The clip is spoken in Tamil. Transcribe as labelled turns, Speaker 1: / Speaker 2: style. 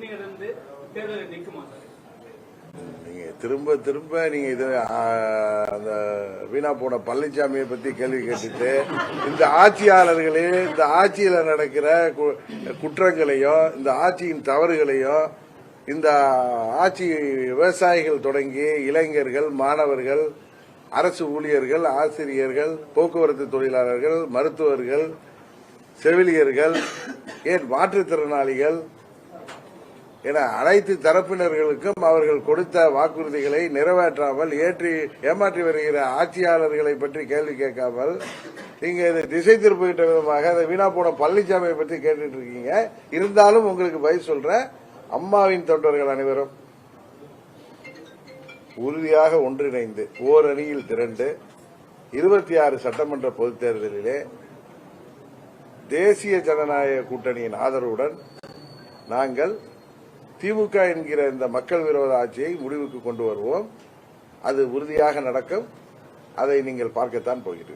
Speaker 1: கூட்டணியிலிருந்து தேர்தலில் நிற்குமா சார்?
Speaker 2: நீங்க திரும்ப திரும்ப நீங்க இது அந்த வீணா போன பழனிசாமியை பத்தி கேள்வி கேட்டுட்டு இந்த ஆட்சியாளர்களே இந்த ஆட்சியில நடக்கிற குற்றங்களையும் இந்த ஆட்சியின் தவறுகளையும் இந்த ஆட்சி விவசாயிகள் தொடங்கி இளைஞர்கள், மாணவர்கள், அரசு ஊழியர்கள், ஆசிரியர்கள், போக்குவரத்து தொழிலாளர்கள், மருத்துவர்கள், செவிலியர்கள், ஏன் மாற்றுத்திறனாளிகள் என அனைத்து தரப்பினர்களுக்கும் அவர்கள் கொடுத்த வாக்குறுதிகளை நிறைவேற்றாமல் ஏமாற்றி வருகிற ஆட்சியாளர்களை பற்றி கேள்வி கேட்காமல் நீங்க இதை திசை திருப்புகின்ற விதமாக அதை வீணா போன பழனிசாமியை பற்றி கேட்டுட்டு இருக்கீங்க. இருந்தாலும் உங்களுக்கு பதில் சொல்றேன். அம்மாவின் தொண்டர்கள் அனைவரும் உறுதியாக ஒன்றிணைந்து ஓர் அணியில் திரண்டு 26 சட்டமன்ற பொதுத் தேர்தலிலே தேசிய ஜனநாயக கூட்டணியின் ஆதரவுடன் நாங்கள் திமுக என்கிற இந்த மக்கள் விரோத ஆட்சியை முடிவுக்கு கொண்டு வருவோம். அது உறுதியாக நடக்கும். அதை நீங்கள் பார்க்கத்தான் போகிறீர்கள்.